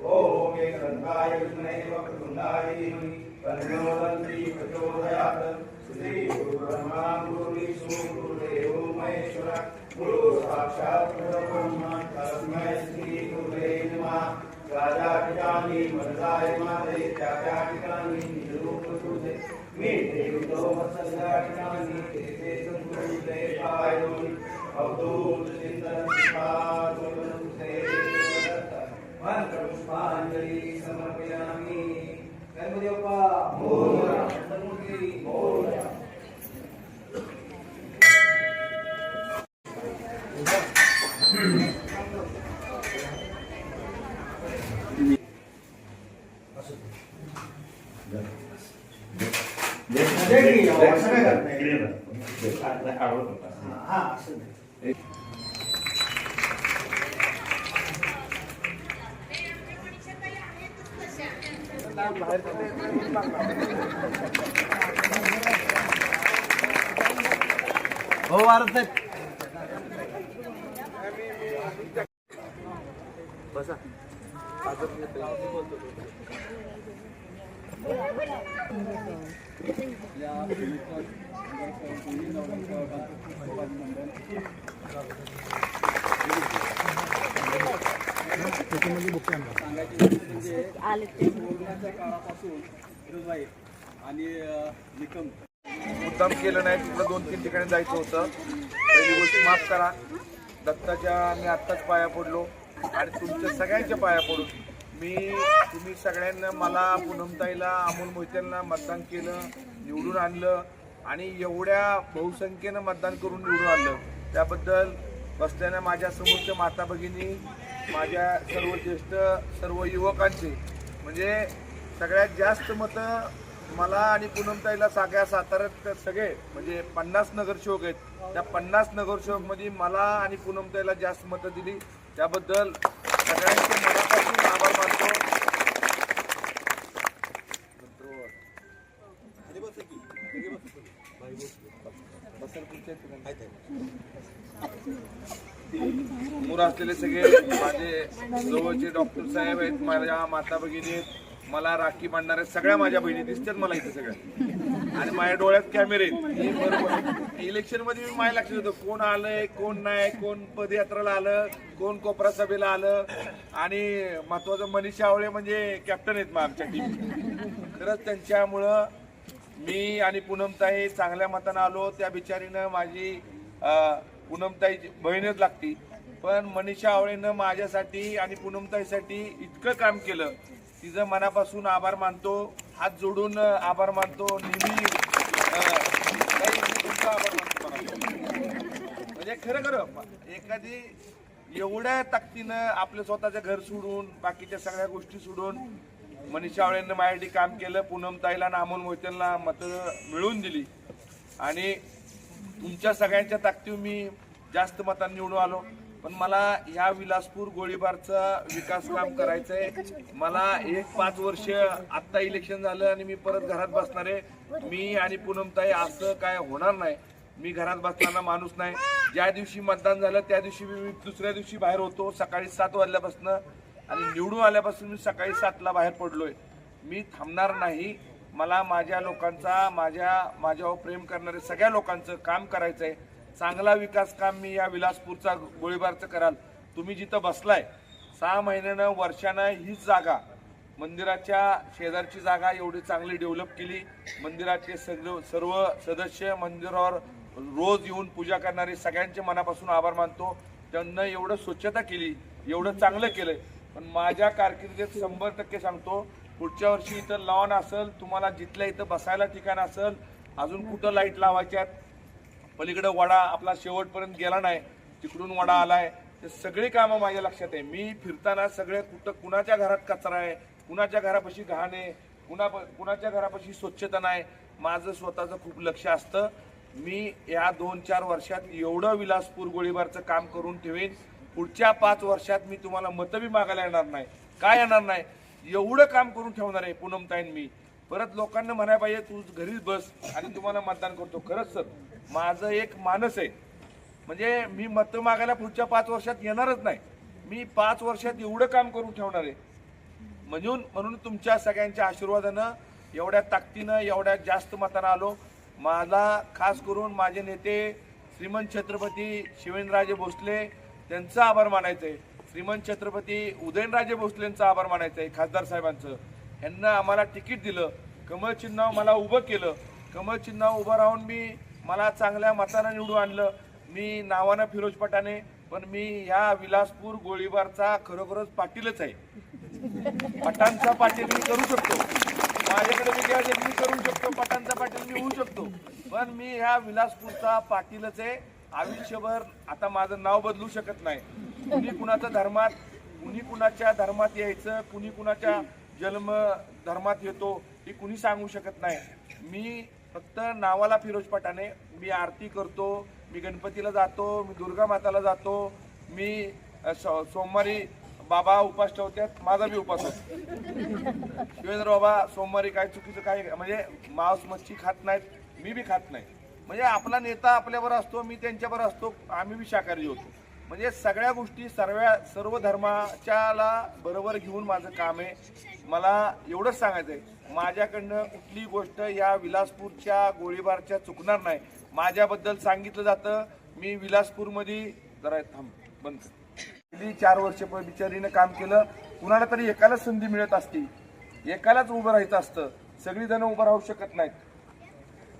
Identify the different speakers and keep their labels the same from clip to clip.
Speaker 1: ओम एक रंगाय विष्णुये वक्रतुंडाय धीमहि तन्नो दन्ति प्रचोदयात् श्री गुरु ब्रह्मा गुरु विष्णु गुरुदेवो महेश्वर गुरु साक्षात् परब्रह्म तस्मै श्री गुरुवे नमः। राजा ठिकाणी मर्दाय माते त्या ठिकाणी निरूप तुझे मी देवतो वत्सल्या ठिकाणी तेथे संकुचिते पायोनी अवधूत चिंतन तुझे मंत्र पुष्पांजलि समर्पयामि। गणपति बप्पा मोरया, गणपति मोरया।
Speaker 2: हो भारत बसा
Speaker 3: मुद्दाम केलं नाही, तिकडं 2-3 ठिकाणी जायचं होतं। पहिली गोष्ट माफ करा, दत्ताच्या मी आत्ताच पाया पडलो आणि तुमच्या सगळ्यांच्या पाया पडून तुम्ही सगळ्यांना मला पूनमताईला अमोल मोहित्यांना मतदान केलं, निवडून आणलं आणि एवढ्या बहुसंख्येनं मतदान करून निवडून आणलं त्याबद्दल बसल्याने माझ्या समोरच्या माता भगिनी, माझ्या सर्व ज्येष्ठ सर्व युवकांचे म्हणजे सगळ्यात जास्त मतं मला आणि पूनमताईला सगळ्या साताऱ्यात सगळे म्हणजे 50 नगरसेवक आहेत, त्या 50 नगरसेवकमध्ये मला आणि पूनमताईला जास्त मतं दिली त्याबद्दल सगळ्यांचे मनापासून आभार मानतो। समोर असलेले सगळे माझे जवळचे डॉक्टर साहेब आहेत, माझ्या माता भगिनी आहेत, मला राखी बांधणाऱ्या सगळ्या माझ्या बहिणी दिसतात मला इथे सगळ्या आणि माझ्या डोळ्यात कॅमेरे आहेत। बरोबर इलेक्शन मध्ये मी माझ्या लक्षात होतं कोण आलंय कोण नाही, कोण पदयात्रेला आलं, कोण कोपरा सभेला आलं आणि महत्वाचं मनीष आवळे म्हणजे कॅप्टन आहेत मग आमच्या टीम। खरंच त्यांच्यामुळं मी आणि पूनमताई चांगल्या मतानं आलो। त्या बिचारीनं माझी पूनमताई बहीणच लागती पण मनीषा आवळेनं माझ्यासाठी आणि पूनमताईसाठी इतकं काम केलं, तिचं मनापासून आभार मानतो, हात जोडून आभार मानतो, नेहमी तुमचा आभार मानतो म्हणजे खरं एखादी एवढ्या ताकदीनं आपलं स्वतःचं घर सोडून बाकीच्या सगळ्या गोष्टी सोडून मनीषा आवळेंनं माझ्यासाठी काम केलं, पूनमताईला आणि अमोल मोहित्यांना मतं मिळवून दिली आणि तुमच्या सगळ्यांच्या ताकदीवर मी जास्त मतांनी निवडून आलो। पण मला ह्या विलासपूर गोळीबारचा विकास काम करायचंय। मला 1-5 वर्ष आत्ता इलेक्शन झालं आणि मी परत घरात बसणार आहे। मी आणि पूनमताई असं काय होणार नाही, मी घरात बसणारा माणूस नाही। ज्या दिवशी मतदान झालं त्या दिवशी मी दुसऱ्या दिवशी बाहेर होतो सकाळी 7 वाजल्यापासून आणि निवडून आल्यापासून मी सकाळी 7ला बाहेर पडलोय। मी थांबणार नाही, मला माझ्या लोकांचा माझ्यावर प्रेम करणारे सगळ्या लोकांचं काम करायचंय। चांगला विकास काम मी या विलासपूरचा गोळीबारचं कराल। तुम्ही जिथं बसलाय 6 महिन्यानं वर्षानं हीच जागा मंदिराच्या शेजारची जागा एवढी चांगली डेव्हलप केली। मंदिराचे सर्व सदस्य मंदिरावर रोज येऊन पूजा करणारे सगळ्यांचे मनापासून आभार मानतो। त्यांना एवढं स्वच्छता केली, एवढं चांगलं केलंय। पण माझ्या कारकिर्दीत 100% सांगतो पुढच्या वर्षी इथं लॉन असेल, तुम्हाला जिथल्या इथं बसायला ठिकाण असेल, अजून कुठं लाईट लावायच्यात, पलीकडे वडा आपला शेवटपर्यंत गेला नाही, तिकडून वडा आलाय, ते सगळे कामं माझ्या लक्षात आहे। मी फिरताना सगळे कुणाच्या घरात कचरा आहे, कुणाच्या घरापाशी घाण आहे, कुणाच्या घरापाशी स्वच्छता नाही, माझं स्वतःचं खूप लक्ष असतं। मी या 2-4 वर्षात एवढं विलासपूर गोळीबारचं काम करून ठेवेन। पुढच्या 5 वर्षात मी तुम्हाला मतं बी मागायला येणार नाही, काय येणार नाही, एवढं काम करून ठेवणार आहे पूनमताईन मी. परत लोकांना म्हणायला पाहिजे तू घरीच बस आणि तुम्हाला मतदान करतो. खरंच सर माझं एक मानस आहे, म्हणजे मी मतं मागायला पुढच्या 5 वर्षात येणारच नाही. मी 5 वर्षात एवढं काम करून ठेवणार आहे. म्हणून तुमच्या सगळ्यांच्या आशीर्वादानं एवढ्या ताकदीनं एवढ्या जास्त मतानं आलो. मला खास करून माझे नेते श्रीमंत छत्रपती शिवेंद्रराजे भोसले त्यांचा आभार मानायचं आहे. श्रीमंत छत्रपती उदयनराजे भोसलेंचा आभार मानायचं आहे, खासदार साहेबांचं. यांना आम्हाला तिकीट दिलं, कमळ चिन्ह मला उभं केलं. कमळ चिन्ह उभं राहून मला चांगल्या मतानं निवडून आणलं. मी नावानं फिरोज पठाणे, पण मी ह्या विलासपूर गोळीबारचा खरोखरच पाटीलच आहे. पठाणचा पाटील मी करू शकतो, माझ्याकडे मी करू शकतो, पठाणचा पाटील मी होऊ शकतो, पण मी ह्या विलासपूरचा पाटीलच आहे आयुष्यभर. आता माझं नाव बदलू शकत नाही. कुणी कुणाच्या धर्मात यायचं, कुणी कुणाच्या जन्म धर्मात येतो हे कुणी सांगू शकत नाही. मी फक्त नावाला फिरोज पठाणे. मी आरती करतो, मी गणपतीला जातो, मी दुर्गा माताला जातो, मी सोमवारी बाबा उपास ठेवतात, माझा बी उपास होतो. शिवेंद्र बाबा सोमवारी काय चुकीचं काय म्हणजे मांस मच्छी खात नाहीत, मी बी खात नाही. म्हणजे आपला नेता आपल्यावर असतो, मी त्यांच्यावर असतो, आम्ही बी शाकाहारी होतो. म्हणजे सगळ्या गोष्टी सर्व धर्माच्याला बरोबर घेऊन माझं काम आहे. मला एवढंच सांगायचं आहे, माझ्याकडनं कुठली गोष्ट या विलासपूरच्या गोळीबारच्या चुकणार नाही. माझ्याबद्दल सांगितलं जातं मी विलासपूरमध्ये जरा थांब बंद 4 वर्ष बिचारीनं काम केलं. कुणाला तरी एकालाच संधी मिळत असती, एकालाच उभं राहायचं असतं, सगळी जण उभं राहू शकत नाहीत.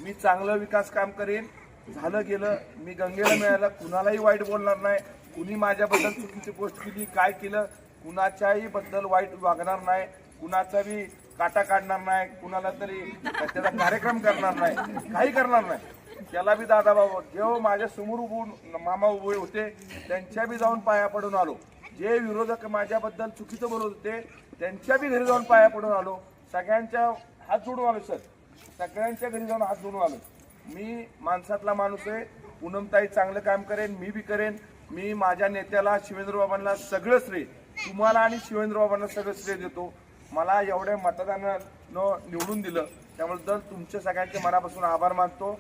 Speaker 3: मी चांगलं विकास काम करेन, झालं गेलं. मी गंगेला मिळालं, कुणालाही वाईट बोलणार नाही. कुणी माझ्याबद्दल चुकीची पोस्ट केली, काय केलं, कुणाच्याही बद्दल वाईट वागणार नाही, कुणाचा बी काटा काढणार नाही, कुणाला तरी त्याचा कार्यक्रम करणार नाही, काही करणार नाही. त्याला बी दादा बाबा जेव्हा माझ्या समोर मामा उभे होते त्यांच्या बी जाऊन पाया पडून आलो. जे विरोधक माझ्याबद्दल चुकीचं बोलत होते त्यांच्या बी घरी जाऊन पाया पडून आलो. सगळ्यांच्या हात जोडून आलो सर, सगळ्यांच्या घरी जाऊन हात जोडून आलो. मी माणसातला माणूस आहे. पूनमताई चांगलं काम करेन, मी बी करेन. मी माझ्या नेत्याला शिवेंद्र बाबांना सगळं श्रेय, तुम्हाला आणि शिवेंद्र बाबांना सगळं श्रेय देतो. मला एवढ्या मतदानानं निवडून दिलं त्याबद्दल तुमच्या सगळ्यांचे मनापासून आभार मानतो.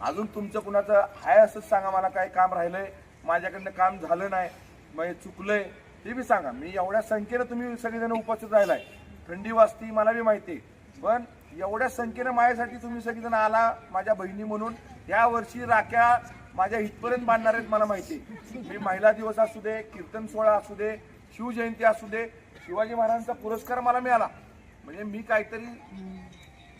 Speaker 3: अजून तुमचं कुणाचं आहे असंच सांगा, मला काही काम राहिलंय, माझ्याकडनं काम झालं नाही, मग चुकलंय ते बी सांगा. मी एवढ्या संख्येनं तुम्ही सगळेजण उपस्थित राहिलाय, थंडी वाजती मला बी माहिती, पण एवढ्या संख्येनं माझ्यासाठी तुम्ही सगळेजण आला माझ्या बहिणी म्हणून. या वर्षी राख्या माझ्या इथपर्यंत बांधणार आहेत मला माहिती. मी महिला दिवस असू दे, कीर्तन सोहळा असू दे, शिवजयंती असू दे, शिवाजी महाराजांचा पुरस्कार मला मिळाला. म्हणजे मी काहीतरी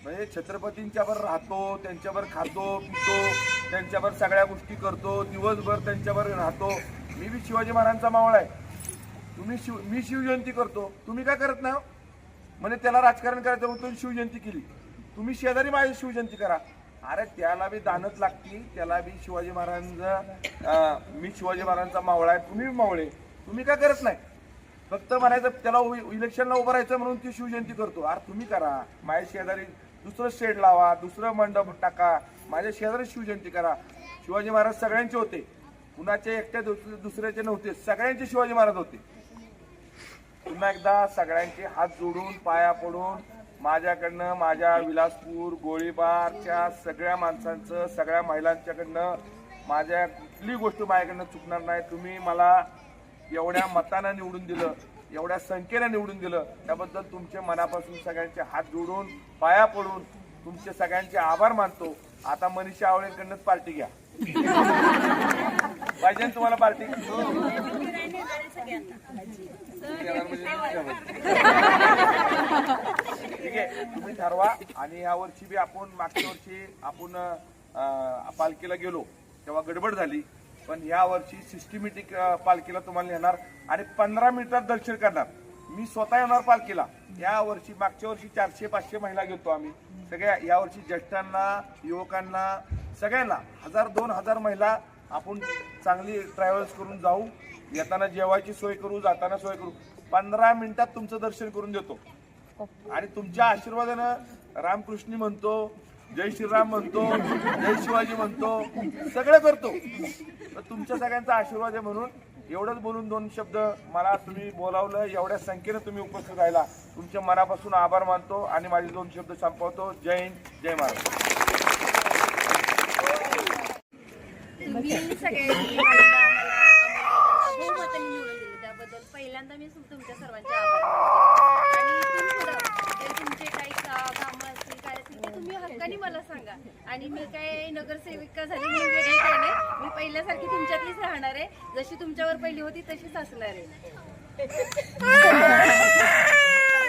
Speaker 3: म्हणजे छत्रपतींच्यावर राहतो, त्यांच्यावर खातो पितो, त्यांच्यावर सगळ्या गोष्टी करतो, दिवसभर त्यांच्यावर राहतो. मी बी शिवाजी महाराजांचा मावळा आहे. मी शिवजयंती करतो, तुम्ही काय करत नाही? म्हणजे त्याला राजकारण करायचं म्हणून तुम्ही शिवजयंती केली, तुम्ही शेजारी माझी शिवजयंती करा. अरे त्याला बी दानत लागती, त्याला बी शिवाजी महाराजांचा मी शिवाजी महाराजांचा मावळा आहे, तुम्ही मावळे, तुम्ही काय करत नाही? फक्त म्हणायचं त्याला इलेक्शनला उभं राहायचं म्हणून ती शिवजयंती करतो. अरे तुम्ही करा, माझ्या शेजारी दुसरं शेड लावा, दुसरं मंडप टाका, माझ्या शेजारी शिवजयंती करा. शिवाजी महाराज सगळ्यांचे होते, कुणाचे एकट्या दुसऱ्याचे नव्हते, सगळ्यांचे शिवाजी महाराज होते. पुन्हा एकदा सगळ्यांचे हात जोडून पाया पडून माझ्याकडनं, माझ्या विलासपूर गोळीबारच्या सगळ्या माणसांचं, सगळ्या महिलांच्याकडनं माझ्या कुठली गोष्ट माझ्याकडनं चुकणार नाही. तुम्ही मला एवढ्या मतानं निवडून दिलं, एवढ्या संख्येनं निवडून दिलं, त्याबद्दल तुमचे मनापासून सगळ्यांचे हात जोडून पाया पडून तुमचे सगळ्यांचे आभार मानतो. आता मनीषा आवळेंकडनंच पार्टी घ्या. पाहिजे तुम्हाला पार्टी? ठीक आहे, तुम्ही ठरवा. आणि या वर्षी बी आपण मागच्या वर्षी आपण पालखीला गेलो तेव्हा गडबड झाली, पण या वर्षी सिस्टमॅटिक पालखीला तुम्हाला नेणार आणि 15 मिनिटात दर्शन करणार. मी स्वतः येणार पालखीला. या वर्षी मागच्या वर्षी 400-500 महिला घेतो आम्ही सगळ्या. या वर्षी ज्येष्ठांना, युवकांना, सगळ्यांना 1000-2000 महिला आपण चांगली ट्रॅव्हल्स करून जाऊ. येताना जेवायची सोय करू, जाताना सोय करू. 15 मिनिटात तुमचं दर्शन करून देतो आणि तुमच्या आशीर्वादानं रामकृष्णी म्हणतो, जय श्रीराम म्हणतो, जय शिवाजी म्हणतो, सगळं करतो. तर तुमच्या सगळ्यांचा आशीर्वाद आहे म्हणून एवढंच बोलून 2 शब्द मला तुम्ही बोलावलं, एवढ्या संख्येनं तुम्ही उपस्थित राहिला, तुमच्या मनापासून आभार मानतो आणि माझे 2 शब्द संपवतो. जय हिंद, जय महाराष्ट्र.
Speaker 2: तुम्ही सगळ्यांनी मला बहुमताने निवडून दिले त्याबद्दल पहिल्यांदा मी तुमच्या सर्वांचे आभार मानते. आणि इथून पुढं जर तुमचे काही कामं असतील काय असतील ते तुम्ही हक्काने मला सांगा. आणि मी काय नगरसेविका झाली मी वेगळी काय नाही, मी पहिल्यासारखी तुमच्यातलीच राहणार आहे. जशी तुमच्यावर पहिली होती तशीच असणार आहे.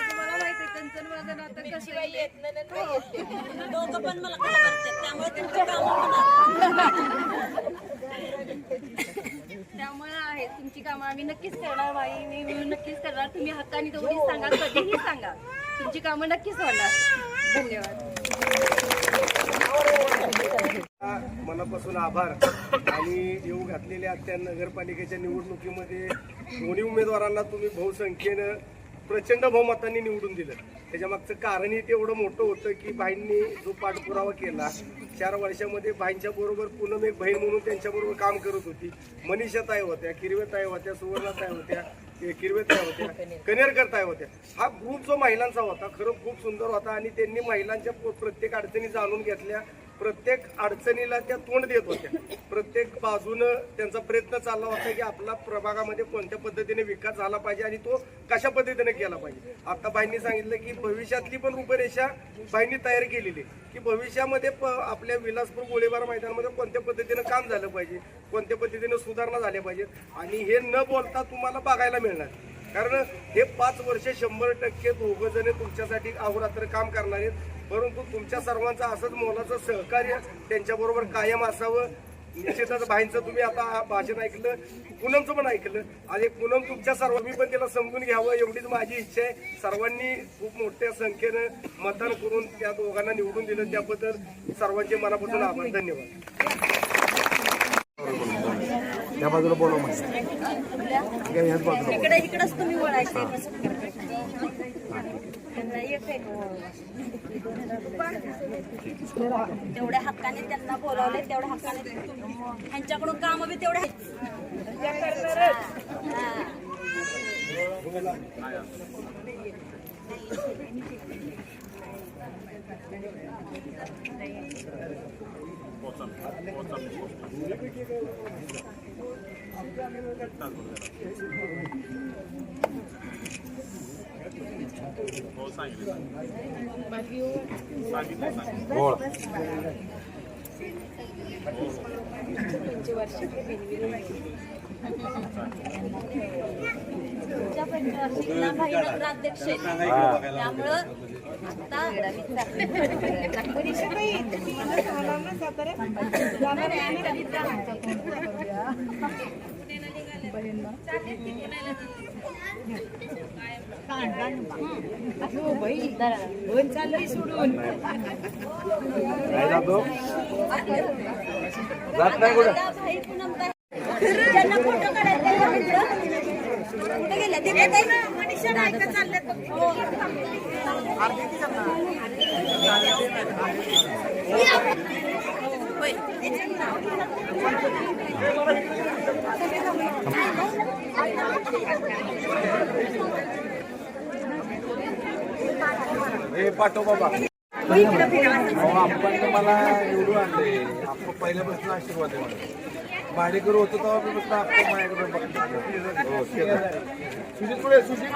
Speaker 2: तुम्हाला माहिती आहे कंचन माझं नातं कसं आहे.
Speaker 4: दोघं पण मला करतात त्यामुळे तुमचं काम
Speaker 2: त्यामुळे आहे तुमची कामं आम्ही नक्कीच करणार. बाई मी नक्कीच करणार. तुम्ही हक्काने तेवढीच सांगा, कधीही सांगा, तुमची कामं नक्कीच होणार. धन्यवाद.
Speaker 5: मनापासून आभार. आणि येऊ घातलेल्या त्या नगरपालिकेच्या निवडणुकीमध्ये दोन्ही उमेदवारांना तुम्ही बहुसंख्येनं प्रचंड बहुमतांनी निवडून दिलं. त्याच्यामागचं कारणही तेवढं मोठं होतं की बाईंनी जो पाठपुरावा केला 4 वर्षामध्ये बाईंच्या बरोबर पूनम एक बहीण म्हणून त्यांच्याबरोबर काम करत होती. मनीषाताई होत्या, किरवेताई होत्या, सुवर्णाताई होत्या, किरवेताई होत्या, कनेरकरताई होत्या. हा ग्रुप जो महिलांचा होता खरं खूप सुंदर होता. आणि त्यांनी महिलांच्या प्रत्येक अडचणी जाणून घेतल्या, प्रत्येक अडचणीला त्या तोंड देत होत्या. प्रत्येक बाजूनं त्यांचा प्रयत्न चालला होता की आपला प्रभागामध्ये कोणत्या पद्धतीने विकास झाला पाहिजे आणि तो कशा पद्धतीने केला पाहिजे. आता बाईंनी सांगितलं की भविष्यातली पण रूपरेषा बाईंनी तयार केलेली की भविष्यामध्ये आपल्या विलासपूर गोळीबार मैदानामध्ये कोणत्या पद्धतीनं काम झालं पाहिजे, कोणत्या पद्धतीने सुधारणा झाल्या पाहिजेत. आणि हे न बोलता तुम्हाला बघायला मिळणार, कारण हे 5 वर्ष 100% दोघं जण तुमच्यासाठी अहोरात्र काम करणार आहेत. परंतु तुमच्या सर्वांचं असंच मोलाचं सहकार्य त्यांच्याबरोबर कायम असावं. निश्चितच बाईंचं तुम्ही आता भाषण ऐकलं, पूनमचं पण ऐकलं. आणि पूनम तुमच्या सर्वांनी पण त्याला समजून घ्यावं एवढीच माझी इच्छा आहे. सर्वांनी खूप मोठ्या संख्येनं मतदान करून त्या दोघांना निवडून दिलं त्याबद्दल सर्वांचे मनापासून आभार. धन्यवाद.
Speaker 3: त्या बाजूला बोलव मग.
Speaker 4: इकडेच तुम्ही बोलायचं. तेवढ्या हक्काने त्यांना बोलावले, तेवढ्या हक्काने ह्यांच्याकडून काम बी तेवढे तुमच्या पंचवार्षिकला भाई नगराध्यक्ष त्यामुळं
Speaker 3: जात नाही कुठं.
Speaker 4: ज्यांना फोटो काढायचे कुठे गेले ते मनीषा नाईक चालले.
Speaker 3: हे पाठव बाबा. आपण मला निवडून आणले. आपण पहिल्यापासून आशीर्वाद आहे मला. भाडेकरू होतो तेव्हा मी बसता आपण माझ्याकडे सुजित पुढे सुजित